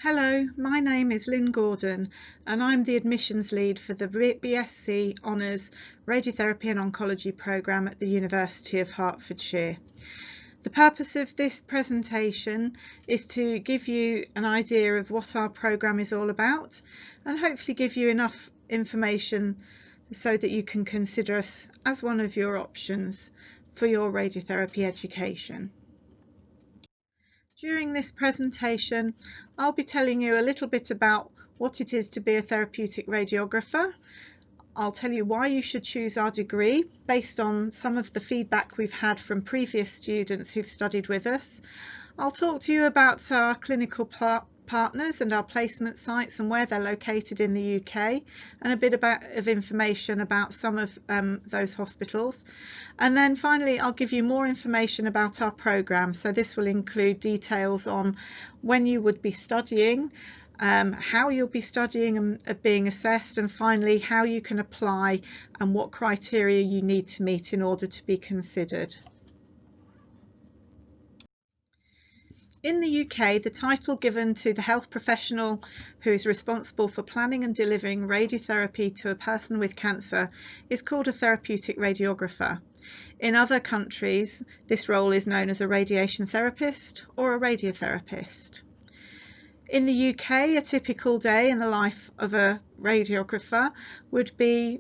Hello, my name is Lynn Gordon and I'm the admissions lead for the BSc Honours Radiotherapy and Oncology programme at the University of Hertfordshire. The purpose of this presentation is to give you an idea of what our programme is all about and hopefully give you enough information so that you can consider us as one of your options for your radiotherapy education. During this presentation, I'll be telling you a little bit about what it is to be a therapeutic radiographer. I'll tell you why you should choose our degree based on some of the feedback we've had from previous students who've studied with us. I'll talk to you about our clinical partners and our placement sites and where they're located in the UK, and a bit of information about some of those hospitals. And then finally I'll give you more information about our programme. So this will include details on when you would be studying, how you'll be studying and being assessed, and finally how you can apply and what criteria you need to meet in order to be considered. In the UK, the title given to the health professional who is responsible for planning and delivering radiotherapy to a person with cancer is called a therapeutic radiographer. In other countries, this role is known as a radiation therapist or a radiotherapist. In the UK, a typical day in the life of a radiographer would be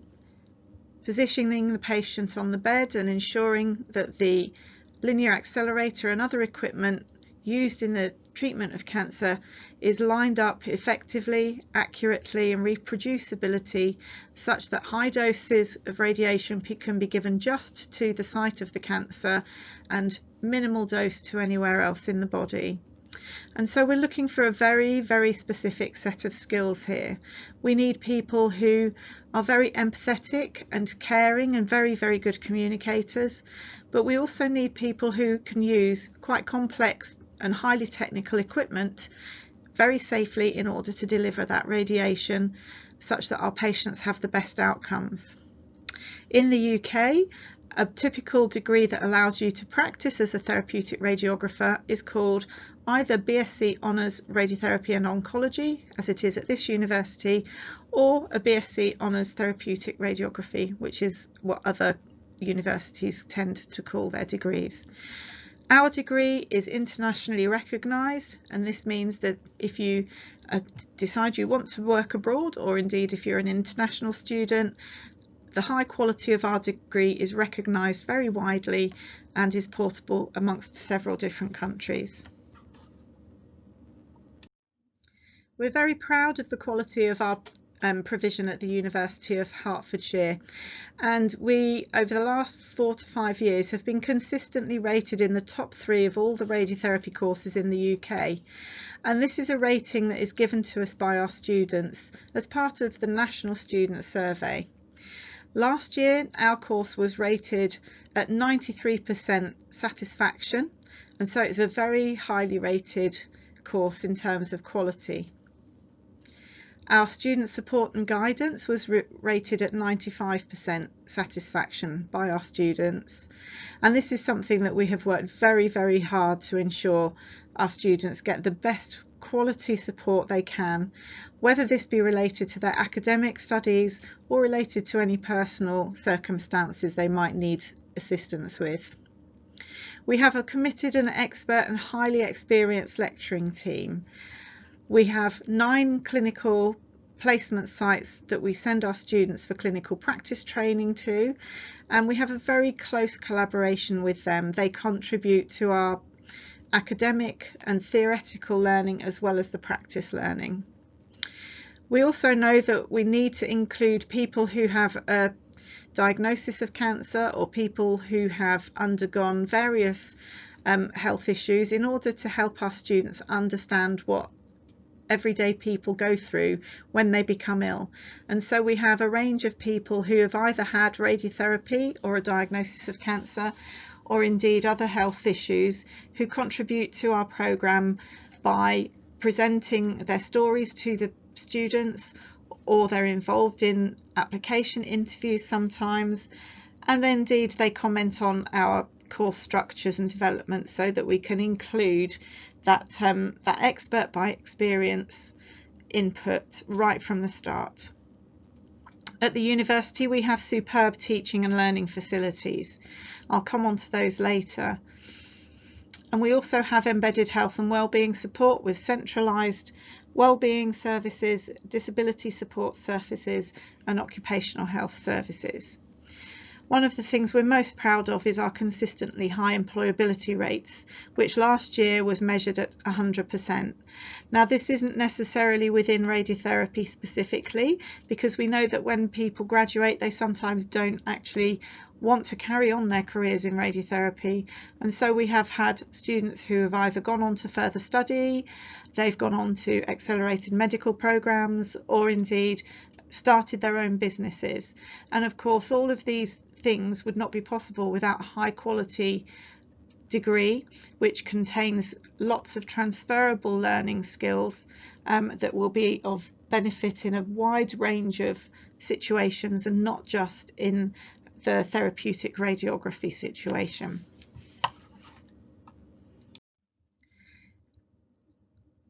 positioning the patient on the bed and ensuring that the linear accelerator and other equipment used in the treatment of cancer is lined up effectively, accurately and reproducibility such that high doses of radiation can be given just to the site of the cancer and minimal dose to anywhere else in the body. And so we're looking for a very, very specific set of skills here. We need people who are very empathetic and caring and very, very good communicators, but we also need people who can use quite complex and highly technical equipment very safely in order to deliver that radiation such that our patients have the best outcomes. In the UK, a typical degree that allows you to practice as a therapeutic radiographer is called either BSc Honours Radiotherapy and Oncology, as it is at this university, or a BSc Honours Therapeutic Radiography, which is what other universities tend to call their degrees. Our degree is internationally recognised, and this means that if you decide you want to work abroad, or indeed if you're an international student, the high quality of our degree is recognised very widely and is portable amongst several different countries. We're very proud of the quality of our provision at the University of Hertfordshire, and we over the last 4 to 5 years have been consistently rated in the top 3 of all the radiotherapy courses in the UK, and this is a rating that is given to us by our students as part of the National Student Survey. Last year our course was rated at 93% satisfaction, and so it's a very highly rated course in terms of quality. Our student support and guidance was rated at 95% satisfaction by our students, and this is something that we have worked very, very hard to ensure our students get the best quality support they can, whether this be related to their academic studies or related to any personal circumstances they might need assistance with. We have a committed and expert and highly experienced lecturing team. We have 9 clinical placement sites that we send our students for clinical practice training to, and we have a very close collaboration with them. They contribute to our academic and theoretical learning as well as the practice learning. We also know that we need to include people who have a diagnosis of cancer or people who have undergone various health issues in order to help our students understand what everyday people go through when they become ill. And so we have a range of people who have either had radiotherapy or a diagnosis of cancer, or indeed other health issues, who contribute to our programme by presenting their stories to the students, or they're involved in application interviews sometimes, and then indeed they comment on our course structures and development so that we can include that expert by experience input right from the start. At the university we have superb teaching and learning facilities. I'll come on to those later. And we also have embedded health and wellbeing support with centralised wellbeing services, disability support services and occupational health services. One of the things we're most proud of is our consistently high employability rates, which last year was measured at 100%. Now this isn't necessarily within radiotherapy specifically, because we know that when people graduate they sometimes don't actually want to carry on their careers in radiotherapy, and so we have had students who have either gone on to further study, they've gone on to accelerated medical programs, or indeed started their own businesses. And of course all of these things would not be possible without a high quality degree which contains lots of transferable learning skills that will be of benefit in a wide range of situations and not just in the therapeutic radiography situation.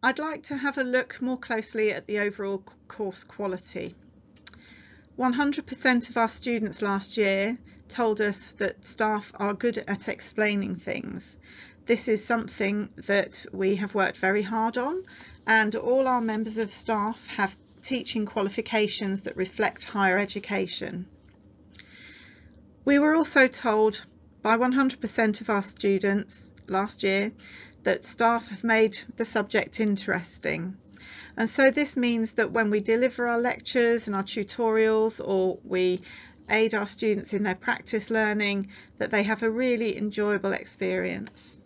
I'd like to have a look more closely at the overall course quality. 100% of our students last year told us that staff are good at explaining things. This is something that we have worked very hard on, and all our members of staff have teaching qualifications that reflect higher education. We were also told by 100% of our students last year that staff have made the subject interesting. And so this means that when we deliver our lectures and our tutorials, or we aid our students in their practice learning, that they have a really enjoyable experience.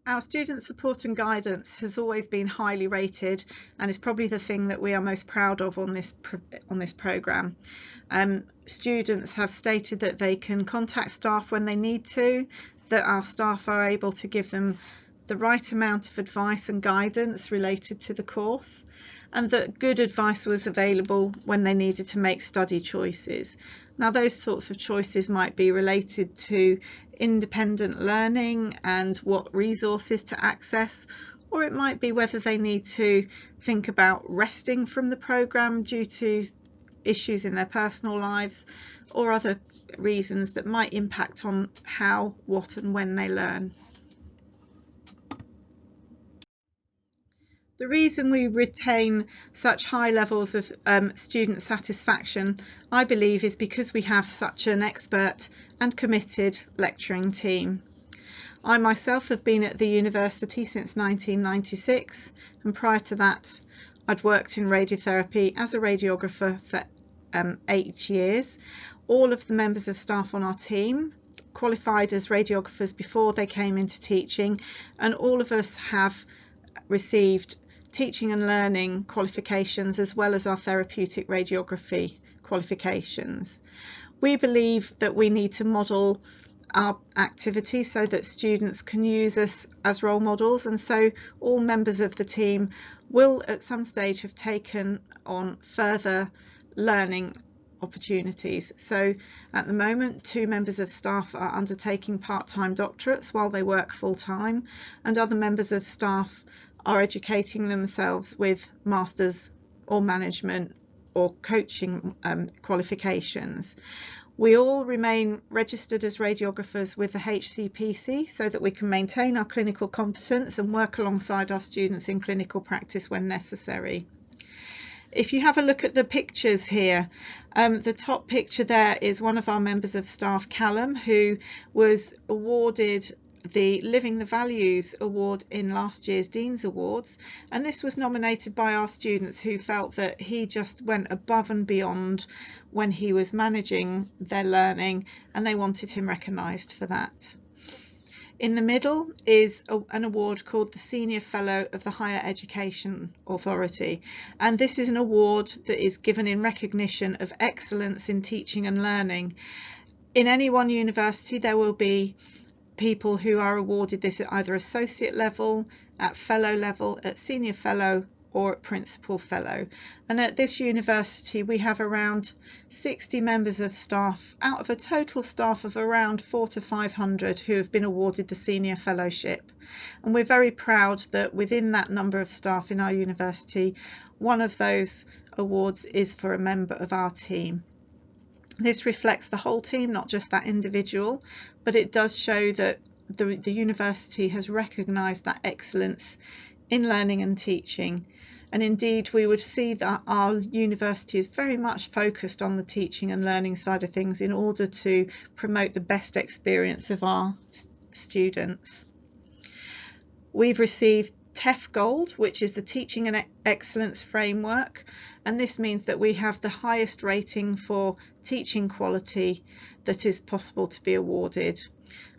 Our student support and guidance has always been highly rated and is probably the thing that we are most proud of on this programme. Students have stated that they can contact staff when they need to, that our staff are able to give them the right amount of advice and guidance related to the course, and that good advice was available when they needed to make study choices. Now those sorts of choices might be related to independent learning and what resources to access, or it might be whether they need to think about resting from the programme due to issues in their personal lives, or other reasons that might impact on how, what and when they learn. The reason we retain such high levels of student satisfaction, I believe, is because we have such an expert and committed lecturing team. I myself have been at the university since 1996, and prior to that I'd worked in radiotherapy as a radiographer for 8 years. All of the members of staff on our team qualified as radiographers before they came into teaching, and all of us have received teaching and learning qualifications as well as our therapeutic radiography qualifications. We believe that we need to model our activity so that students can use us as role models, and so all members of the team will at some stage have taken on further learning opportunities. So at the moment 2 members of staff are undertaking part-time doctorates while they work full-time, and other members of staff are educating themselves with masters or management or coaching qualifications. We all remain registered as radiographers with the HCPC so that we can maintain our clinical competence and work alongside our students in clinical practice when necessary. If you have a look at the pictures here, the top picture there is one of our members of staff, Callum, who was awarded the Living the Values Award in last year's Dean's Awards, and this was nominated by our students who felt that he just went above and beyond when he was managing their learning, and they wanted him recognised for that. In the middle is an award called the Senior Fellow of the Higher Education Authority, and this is an award that is given in recognition of excellence in teaching and learning. In any one university there will be people who are awarded this at either associate level, at fellow level, at senior fellow or at Principal Fellow. And at this university we have around 60 members of staff out of a total staff of around 400 to 500 who have been awarded the Senior Fellowship. And we're very proud that within that number of staff in our university, one of those awards is for a member of our team. This reflects the whole team, not just that individual, but it does show that the university has recognised that excellence in learning and teaching. And indeed, we would see that our university is very much focused on the teaching and learning side of things in order to promote the best experience of our students. We've received TEF Gold, which is the Teaching and Excellence Framework, and this means that we have the highest rating for teaching quality that is possible to be awarded.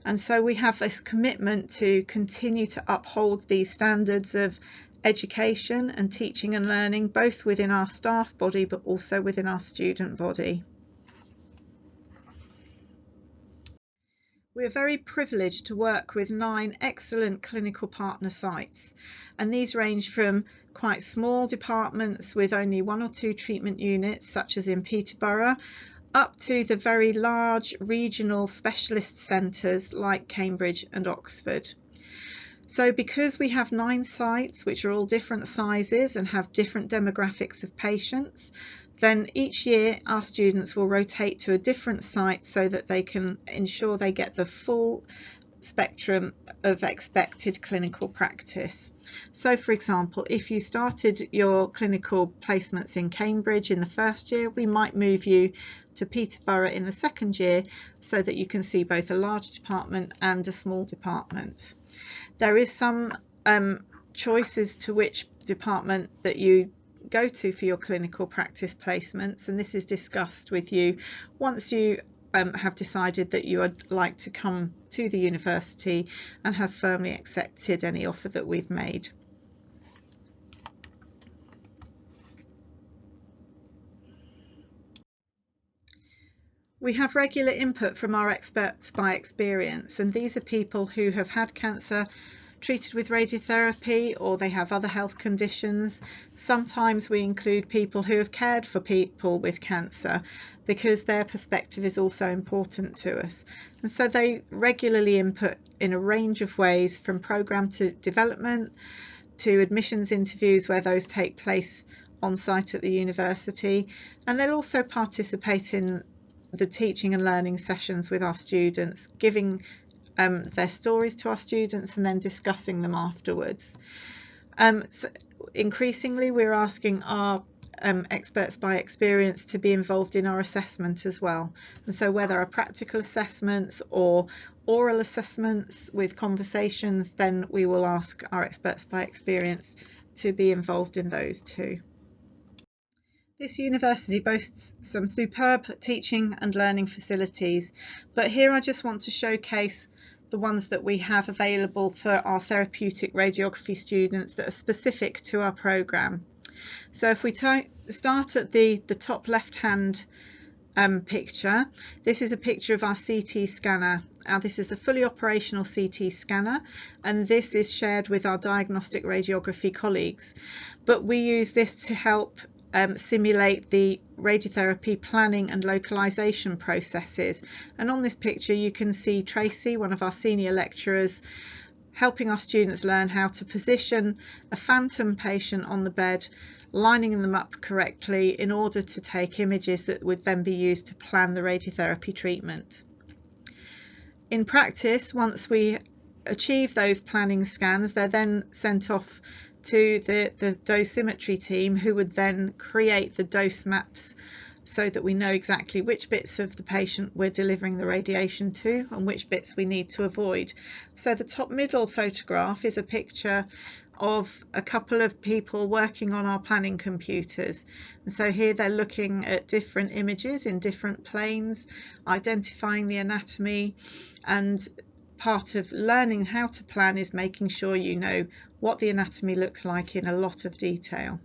And so we have this commitment to continue to uphold these standards of education and teaching and learning, both within our staff body but also within our student body. We are very privileged to work with 9 excellent clinical partner sites, and these range from quite small departments with only 1 or 2 treatment units, such as in Peterborough, up to the very large regional specialist centres like Cambridge and Oxford. So because we have 9 sites which are all different sizes and have different demographics of patients, then each year our students will rotate to a different site so that they can ensure they get the full spectrum of expected clinical practice. So for example, if you started your clinical placements in Cambridge in the first year, we might move you to Peterborough in the second year so that you can see both a large department and a small department. There is some choices to which department that you go to for your clinical practice placements, and this is discussed with you once you have decided that you would like to come to the university and have firmly accepted any offer that we've made. We have regular input from our experts by experience, and these are people who have had cancer treated with radiotherapy, or they have other health conditions. Sometimes we include people who have cared for people with cancer because their perspective is also important to us. And so they regularly input in a range of ways, from programme to development to admissions interviews where those take place on site at the university, and they'll also participate in the teaching and learning sessions with our students, giving their stories to our students and then discussing them afterwards. So increasingly we're asking our experts by experience to be involved in our assessment as well, and so where there are practical assessments or oral assessments with conversations, then we will ask our experts by experience to be involved in those too. This university boasts some superb teaching and learning facilities, but here I just want to showcase the ones that we have available for our therapeutic radiography students that are specific to our programme. So if we start at the top left hand picture, this is a picture of our CT scanner. Now this is a fully operational CT scanner, and this is shared with our diagnostic radiography colleagues, but we use this to help simulate the radiotherapy planning and localization processes. And on this picture you can see Tracy, one of our senior lecturers, helping our students learn how to position a phantom patient on the bed, lining them up correctly in order to take images that would then be used to plan the radiotherapy treatment. In practice, once we achieve those planning scans, they're then sent off to the dosimetry team, who would then create the dose maps so that we know exactly which bits of the patient we're delivering the radiation to and which bits we need to avoid. So the top middle photograph is a picture of a couple of people working on our planning computers, and so here they're looking at different images in different planes, identifying the anatomy, and part of learning how to plan is making sure you know what the anatomy looks like in a lot of detail.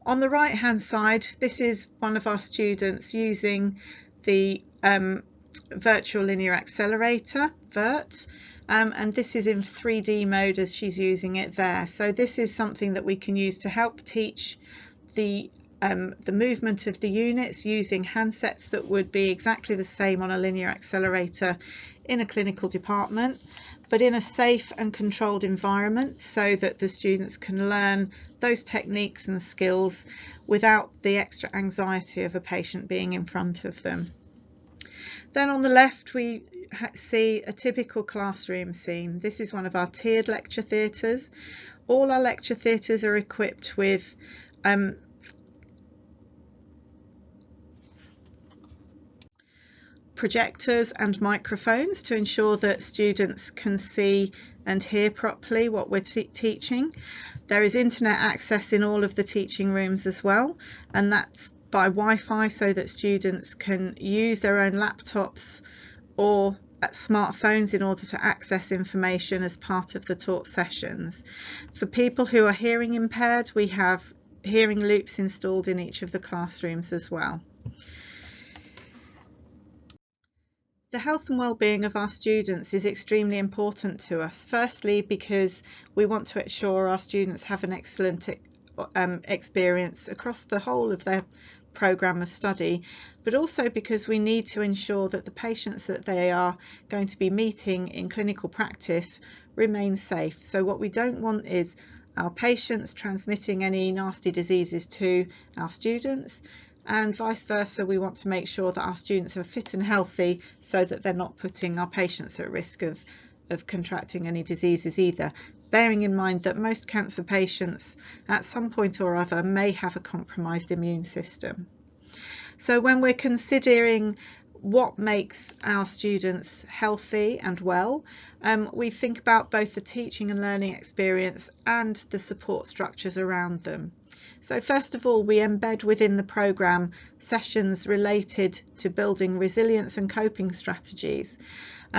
On the right hand side, this is one of our students using the virtual linear accelerator, VERT, and this is in 3D mode as she's using it there. So this is something that we can use to help teach the movement of the units using handsets that would be exactly the same on a linear accelerator in a clinical department, but in a safe and controlled environment so that the students can learn those techniques and skills without the extra anxiety of a patient being in front of them. Then on the left we see a typical classroom scene. This is one of our tiered lecture theatres. All our lecture theatres are equipped with projectors and microphones to ensure that students can see and hear properly what we're teaching. There is internet access in all of the teaching rooms as well, and that's by Wi-Fi so that students can use their own laptops or smartphones in order to access information as part of the talk sessions. For people who are hearing impaired, we have hearing loops installed in each of the classrooms as well. The health and well-being of our students is extremely important to us. Firstly, because we want to ensure our students have an excellent experience across the whole of their programme of study, but also because we need to ensure that the patients that they are going to be meeting in clinical practice remain safe. So what we don't want is our patients transmitting any nasty diseases to our students, and vice versa. We want to make sure that our students are fit and healthy so that they're not putting our patients at risk of contracting any diseases either, bearing in mind that most cancer patients at some point or other may have a compromised immune system. So when we're considering what makes our students healthy and well, we think about both the teaching and learning experience and the support structures around them. So first of all, we embed within the programme sessions related to building resilience and coping strategies.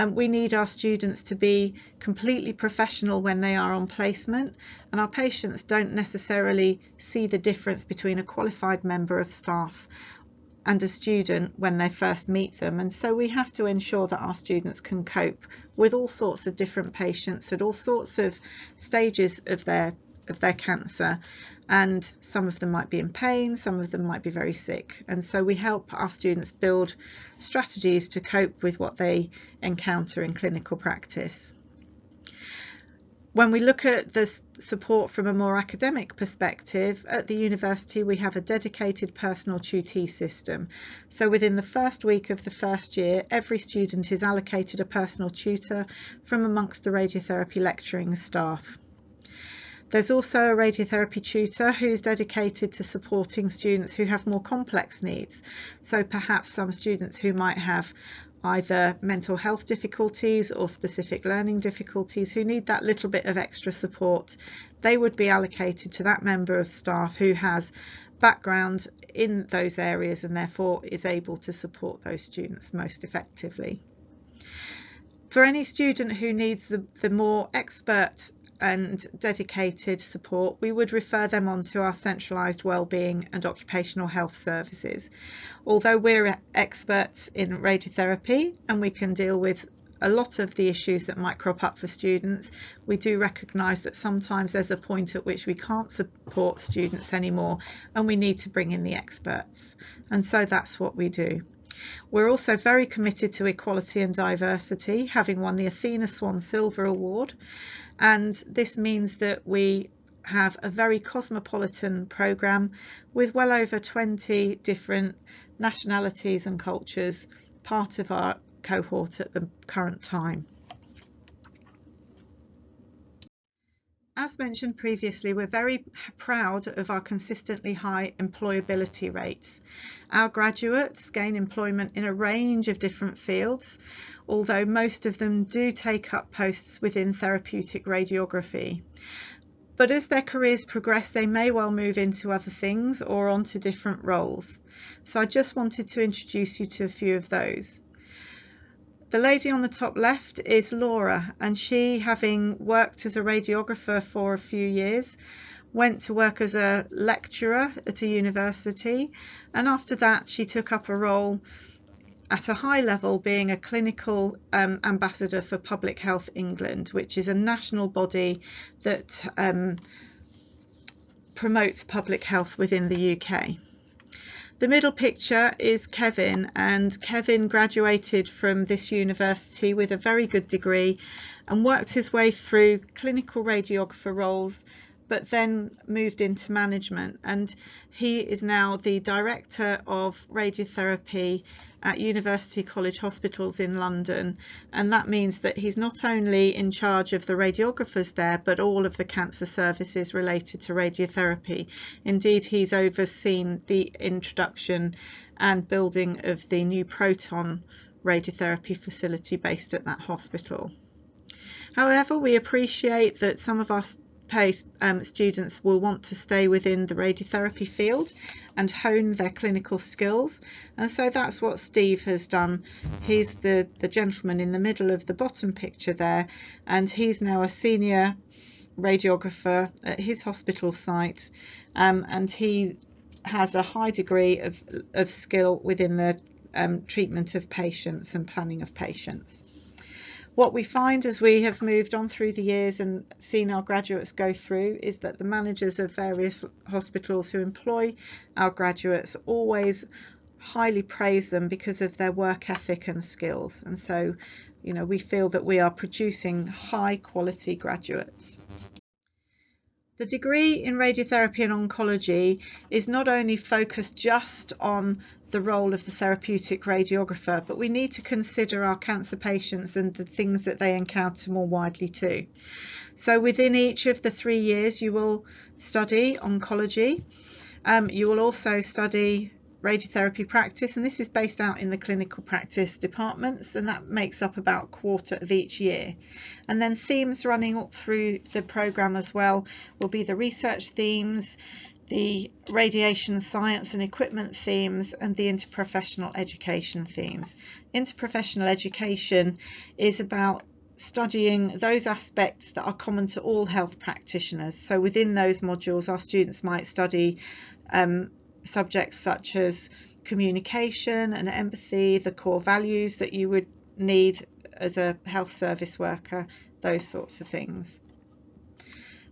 We need our students to be completely professional when they are on placement, and our patients don't necessarily see the difference between a qualified member of staff and a student when they first meet them, and so we have to ensure that our students can cope with all sorts of different patients at all sorts of stages of their cancer, and some of them might be in pain, some of them might be very sick, and so we help our students build strategies to cope with what they encounter in clinical practice. When we look at the support from a more academic perspective, at the university we have a dedicated personal tutee system. So within the first week of the first year, every student is allocated a personal tutor from amongst the radiotherapy lecturing staff. There's also a radiotherapy tutor who's dedicated to supporting students who have more complex needs. So perhaps some students who might have either mental health difficulties or specific learning difficulties who need that little bit of extra support, they would be allocated to that member of staff who has background in those areas and therefore is able to support those students most effectively. For any student who needs the more expert and dedicated support, we would refer them on to our centralised wellbeing and occupational health services. Although we're experts in radiotherapy and we can deal with a lot of the issues that might crop up for students, we do recognise that sometimes there's a point at which we can't support students anymore and we need to bring in the experts, and so that's what we do. We're also very committed to equality and diversity, having won the Athena Swan Silver Award, and this means that we have a very cosmopolitan programme with well over 20 different nationalities and cultures part of our cohort at the current time. As mentioned previously, we're very proud of our consistently high employability rates. Our graduates gain employment in a range of different fields, although most of them do take up posts within therapeutic radiography. But as their careers progress, they may well move into other things or onto different roles. So I just wanted to introduce you to a few of those. The lady on the top left is Laura, and she, having worked as a radiographer for a few years, went to work as a lecturer at a university, and after that she took up a role at a high level being a clinical ambassador for Public Health England, which is a national body that promotes public health within the UK. The middle picture is Kevin, and Kevin graduated from this university with a very good degree and worked his way through clinical radiographer roles, but then moved into management, and he is now the Director of Radiotherapy at University College Hospitals in London, and that means that he's not only in charge of the radiographers there, but all of the cancer services related to radiotherapy. Indeed, he's overseen the introduction and building of the new proton radiotherapy facility based at that hospital. However, we appreciate that some of our students will want to stay within the radiotherapy field and hone their clinical skills, and so that's what Steve has done. He's the gentleman in the middle of the bottom picture there, and he's now a senior radiographer at his hospital site, and he has a high degree of skill within the treatment of patients and planning of patients. What we find as we have moved on through the years and seen our graduates go through is that the managers of various hospitals who employ our graduates always highly praise them because of their work ethic and skills, and so we feel that we are producing high quality graduates. The degree in radiotherapy and oncology is not only focused just on the role of the therapeutic radiographer, but we need to consider our cancer patients and the things that they encounter more widely too. So within each of the 3 years you will study oncology, you will also study radiotherapy practice, and this is based out in the clinical practice departments, and that makes up about a quarter of each year. And then themes running up through the programme as well will be the research themes, the radiation science and equipment themes, and the interprofessional education themes. Interprofessional education is about studying those aspects that are common to all health practitioners. So within those modules our students might study subjects such as communication and empathy, the core values that you would need as a health service worker, those sorts of things.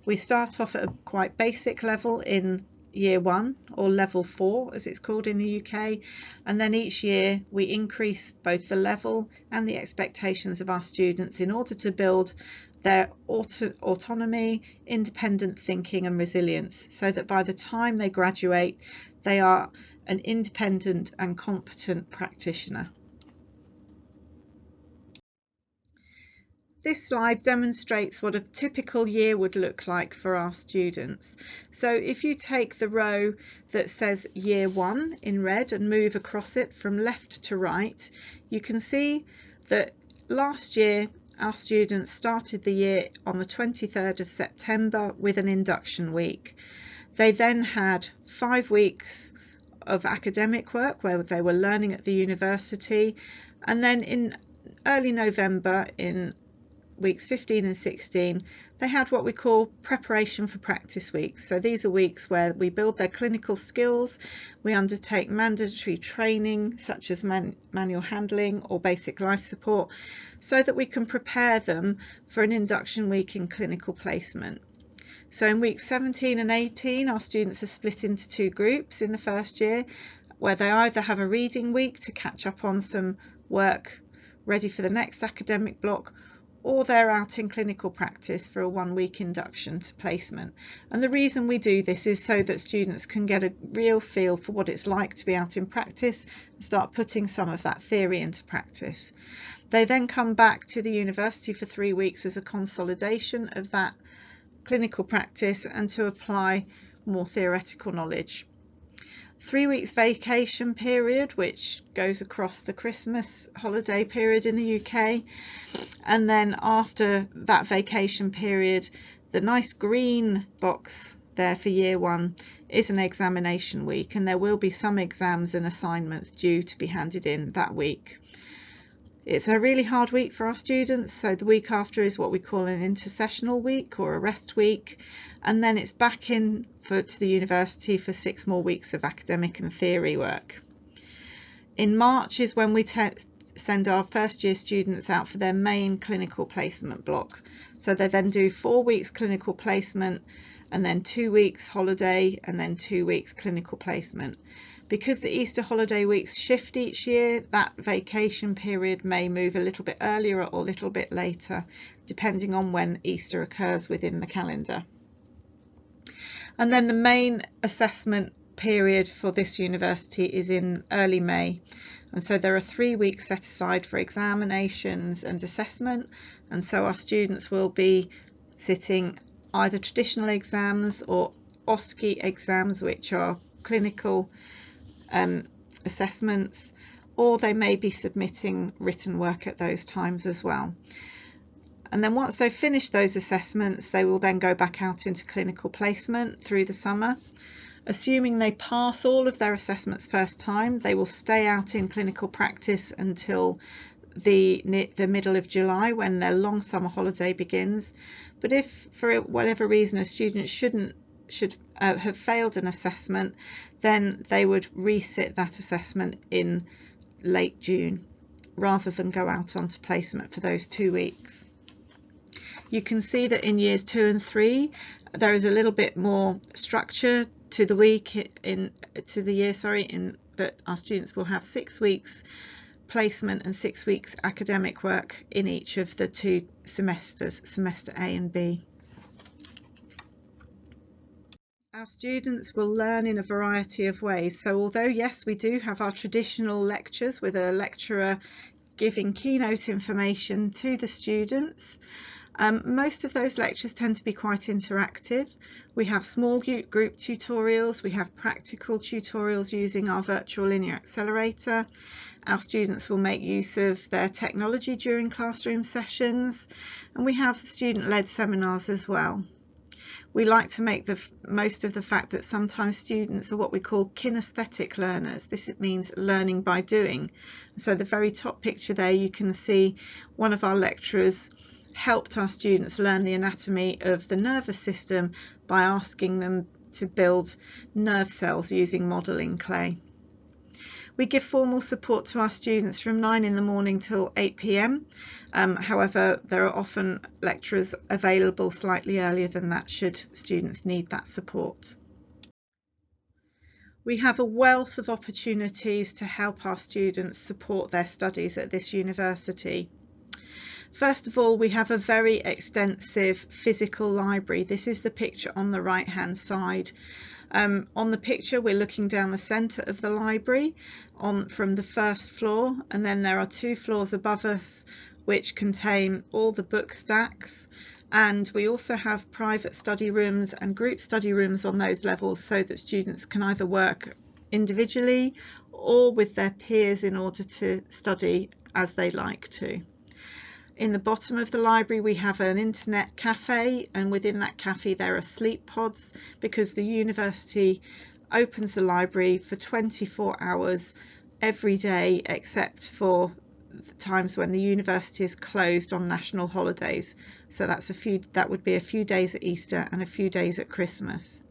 We start off at a quite basic level in year 1, or level 4 as it's called in the UK, and then each year we increase both the level and the expectations of our students in order to build their autonomy, independent thinking and resilience, so that by the time they graduate they are an independent and competent practitioner. This slide demonstrates what a typical year would look like for our students. So if you take the row that says year 1 in red and move across it from left to right, you can see that last year our students started the year on the 23rd of September with an induction week. They then had 5 weeks of academic work where they were learning at the university, and then in early November, in weeks 15 and 16, they had what we call preparation for practice weeks. So these are weeks where we build their clinical skills, we undertake mandatory training such as manual handling or basic life support, so that we can prepare them for an induction week in clinical placement. So in weeks 17 and 18 our students are split into 2 groups in the first year, where they either have a reading week to catch up on some work ready for the next academic block, or they're out in clinical practice for a 1-week induction to placement. And the reason we do this is so that students can get a real feel for what it's like to be out in practice and start putting some of that theory into practice. They then come back to the university for 3 weeks as a consolidation of that clinical practice and to apply more theoretical knowledge. 3 weeks vacation period, which goes across the Christmas holiday period in the UK, and then after that vacation period, the nice green box there for year 1 is an examination week, and there will be some exams and assignments due to be handed in that week. It's a really hard week for our students, so the week after is what we call an intersessional week or a rest week, and then it's back in to the university for 6 more weeks of academic and theory work. In March is when we send our first year students out for their main clinical placement block. So they then do 4 weeks clinical placement and then 2 weeks holiday and then 2 weeks clinical placement. Because the Easter holiday weeks shift each year, that vacation period may move a little bit earlier or a little bit later, depending on when Easter occurs within the calendar. And then the main assessment period for this university is in early May. And so there are 3 weeks set aside for examinations and assessment. And so our students will be sitting either traditional exams or OSCE exams, which are clinical assessments, or they may be submitting written work at those times as well. And then once they've finished those assessments, they will then go back out into clinical placement through the summer. Assuming they pass all of their assessments first time, they will stay out in clinical practice until the middle of July, when their long summer holiday begins. But if for whatever reason a student should have failed an assessment, then they would resit that assessment in late June rather than go out onto placement for those 2 weeks. You can see that in years 2 and 3 there is a little bit more structure to the year, in that our students will have 6 weeks placement and 6 weeks academic work in each of the 2 semesters, semester A and B. Our students will learn in a variety of ways. So although yes, we do have our traditional lectures with a lecturer giving keynote information to the students, most of those lectures tend to be quite interactive. We have small group tutorials, we have practical tutorials using our virtual linear accelerator. Our students will make use of their technology during classroom sessions, and we have student-led seminars as well. We like to make the most of the fact that sometimes students are what we call kinesthetic learners. This means learning by doing. So the very top picture there, you can see one of our lecturers helped our students learn the anatomy of the nervous system by asking them to build nerve cells using modelling clay. We give formal support to our students from 9 in the morning till 8 p.m. However, there are often lecturers available slightly earlier than that should students need that support. We have a wealth of opportunities to help our students support their studies at this university. First of all, we have a very extensive physical library. This is the picture on the right hand side. On the picture we're looking down the centre of the library from the first floor, and then there are 2 floors above us which contain all the book stacks, and we also have private study rooms and group study rooms on those levels so that students can either work individually or with their peers in order to study as they like to. In the bottom of the library we have an internet cafe, and within that cafe there are sleep pods because the university opens the library for 24 hours every day except for the times when the university is closed on national holidays. So that would be a few days at Easter and a few days at Christmas.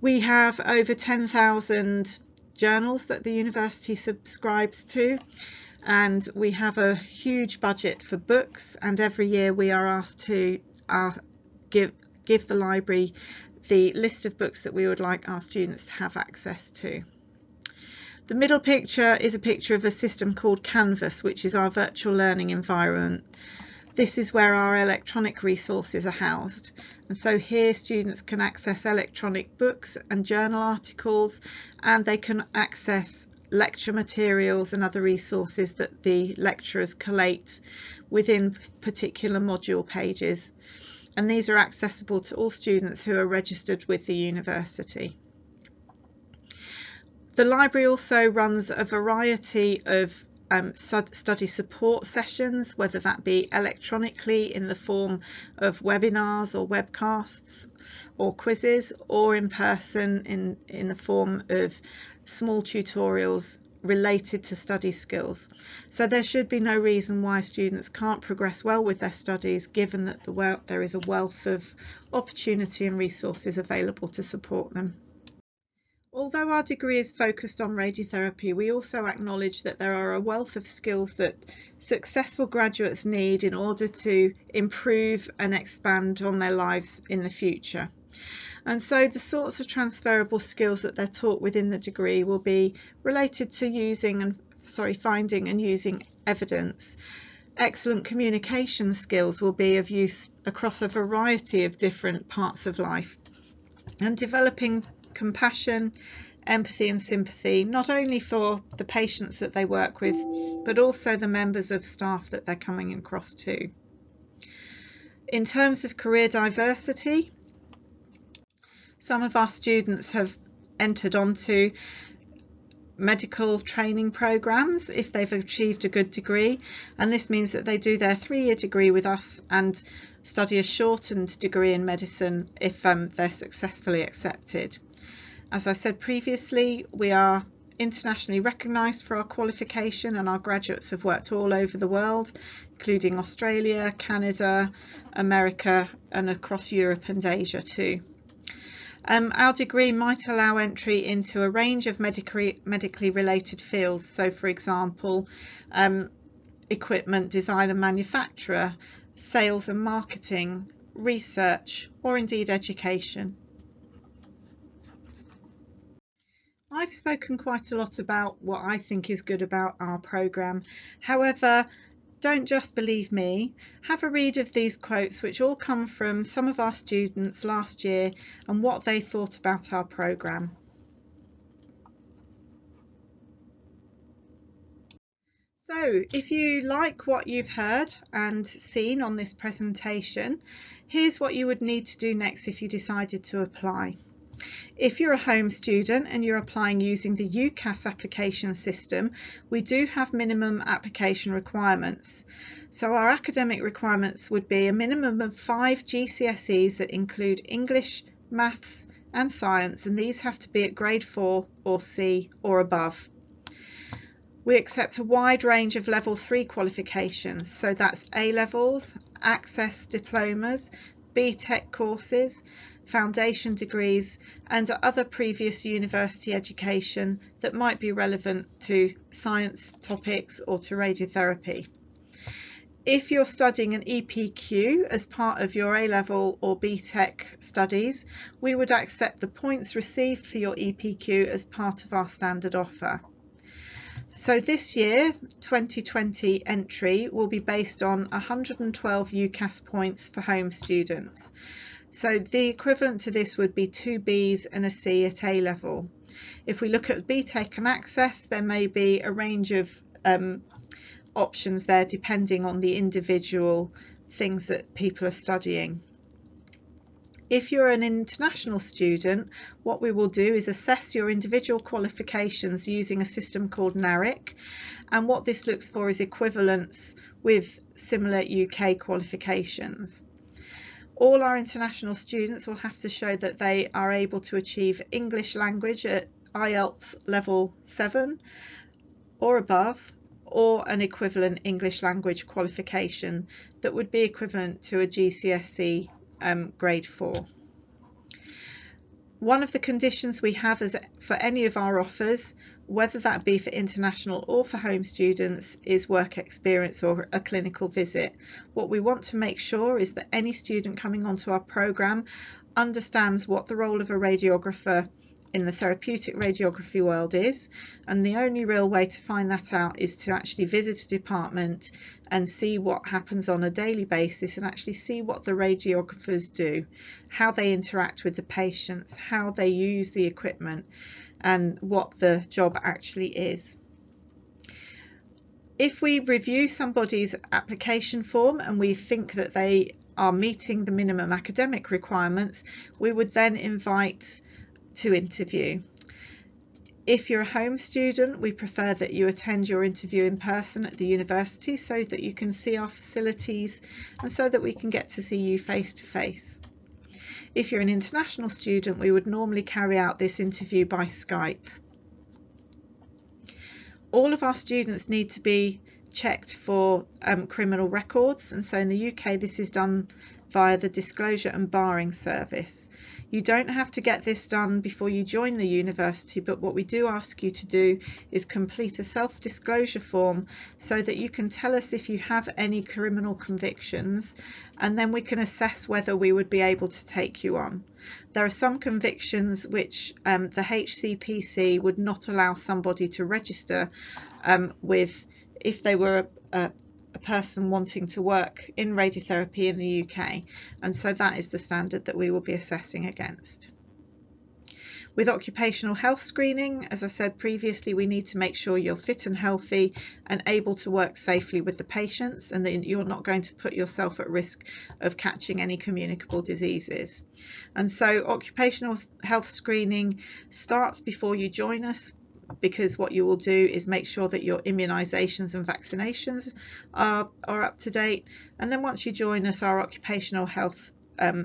We have over 10,000 journals that the university subscribes to, and we have a huge budget for books, and every year we are asked to give the library the list of books that we would like our students to have access to. The middle picture is a picture of a system called Canvas, which is our virtual learning environment. This is where our electronic resources are housed, and so here students can access electronic books and journal articles, and they can access lecture materials and other resources that the lecturers collate within particular module pages, and these are accessible to all students who are registered with the university. The library also runs a variety of study support sessions, whether that be electronically in the form of webinars or webcasts or quizzes, or in person in the form of small tutorials related to study skills. So there should be no reason why students can't progress well with their studies, given that there is a wealth of opportunity and resources available to support them. Although our degree is focused on radiotherapy, we also acknowledge that there are a wealth of skills that successful graduates need in order to improve and expand on their lives in the future. And so the sorts of transferable skills that they're taught within the degree will be related to finding and using evidence. Excellent communication skills will be of use across a variety of different parts of life, and developing compassion, empathy and sympathy, not only for the patients that they work with, but also the members of staff that they're coming across to. In terms of career diversity, some of our students have entered onto medical training programs if they've achieved a good degree, and this means that they do their 3-year degree with us and study a shortened degree in medicine if they're successfully accepted. As I said previously, we are internationally recognised for our qualification, and our graduates have worked all over the world, including Australia, Canada, America, and across Europe and Asia too. Our degree might allow entry into a range of medically related fields, so for example, equipment design and manufacturer, sales and marketing, research, or indeed education. I've spoken quite a lot about what I think is good about our programme. However, don't just believe me. Have a read of these quotes, which all come from some of our students last year and what they thought about our programme. So, if you like what you've heard and seen on this presentation, here's what you would need to do next if you decided to apply. If you're a home student and you're applying using the UCAS application system, we do have minimum application requirements. So our academic requirements would be a minimum of 5 GCSEs that include English, Maths and Science, and these have to be at grade 4 or C or above. We accept a wide range of level 3 qualifications, so that's A-levels, access diplomas, BTEC courses, foundation degrees and other previous university education that might be relevant to science topics or to radiotherapy. If you're studying an EPQ as part of your A-level or BTEC studies, we would accept the points received for your EPQ as part of our standard offer. So this year, 2020 entry will be based on 112 UCAS points for home students. So the equivalent to this would be 2 Bs and a C at A level. If we look at BTEC and Access, there may be a range of options there depending on the individual things that people are studying. If you're an international student, what we will do is assess your individual qualifications using a system called NARIC, and what this looks for is equivalence with similar UK qualifications. All our international students will have to show that they are able to achieve English language at IELTS level 7 or above, or an equivalent English language qualification that would be equivalent to a GCSE grade 4. One of the conditions we have is for any of our offers, whether that be for international or for home students, is work experience or a clinical visit. What we want to make sure is that any student coming onto our programme understands what the role of a radiographer in the therapeutic radiography world is, and the only real way to find that out is to actually visit a department and see what happens on a daily basis and actually see what the radiographers do, how they interact with the patients, how they use the equipment and what the job actually is. If we review somebody's application form and we think that they are meeting the minimum academic requirements, we would then invite to interview. If you're a home student, we prefer that you attend your interview in person at the university so that you can see our facilities and so that we can get to see you face to face. If you're an international student, we would normally carry out this interview by Skype. All of our students need to be checked for criminal records, and so in the UK this is done via the Disclosure and Barring Service. You don't have to get this done before you join the university, but what we do ask you to do is complete a self-disclosure form so that you can tell us if you have any criminal convictions, and then we can assess whether we would be able to take you on. There are some convictions which the HCPC would not allow somebody to register with if they were a person wanting to work in radiotherapy in the UK, and so that is the standard that we will be assessing against. With occupational health screening, as I said previously, we need to make sure you're fit and healthy and able to work safely with the patients, and that you're not going to put yourself at risk of catching any communicable diseases. And so occupational health screening starts before you join us, because what you will do is make sure that your immunisations and vaccinations are up to date, and then once you join us, our occupational health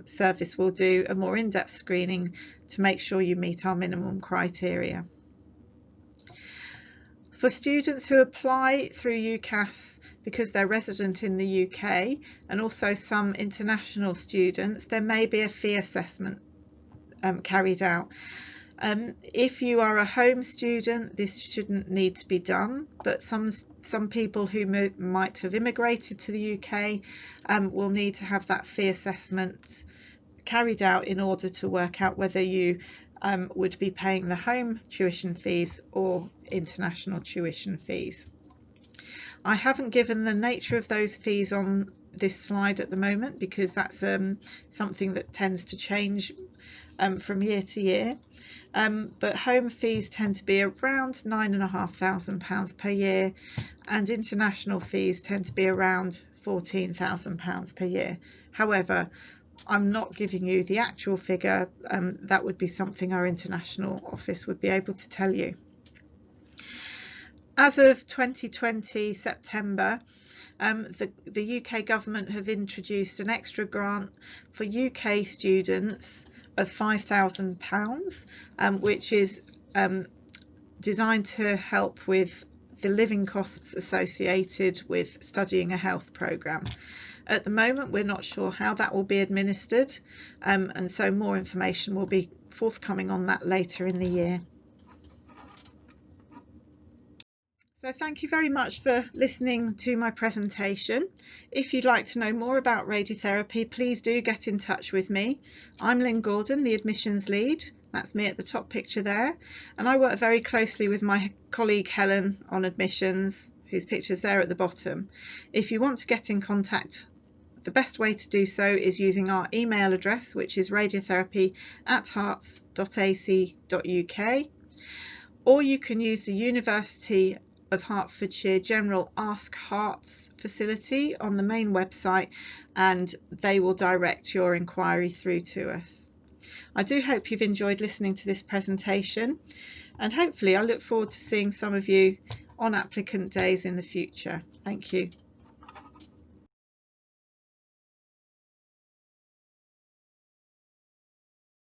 service will do a more in-depth screening to make sure you meet our minimum criteria. For students who apply through UCAS because they're resident in the UK, and also some international students, there may be a fee assessment carried out. If you are a home student, this shouldn't need to be done, but some people who might have immigrated to the UK will need to have that fee assessment carried out in order to work out whether you would be paying the home tuition fees or international tuition fees. I haven't given the nature of those fees on this slide at the moment, because that's something that tends to change from year to year. But home fees tend to be around £9,500 per year, and international fees tend to be around £14,000 per year. However, I'm not giving you the actual figure. That would be something our international office would be able to tell you. As of 2020 September, the UK government have introduced an extra grant for UK students of £5,000, which is designed to help with the living costs associated with studying a health programme. At the moment, we're not sure how that will be administered, and so more information will be forthcoming on that later in the year. So thank you very much for listening to my presentation. If you'd like to know more about radiotherapy, please do get in touch with me. I'm Lynn Gordon, the admissions lead. That's me at the top picture there. And I work very closely with my colleague Helen on admissions, whose picture's there at the bottom. If you want to get in contact, the best way to do so is using our email address, which is radiotherapy@herts.ac.uk, or you can use the University of Hertfordshire General Ask Hearts facility on the main website, and they will direct your inquiry through to us. I do hope you've enjoyed listening to this presentation, and hopefully I look forward to seeing some of you on applicant days in the future. Thank you.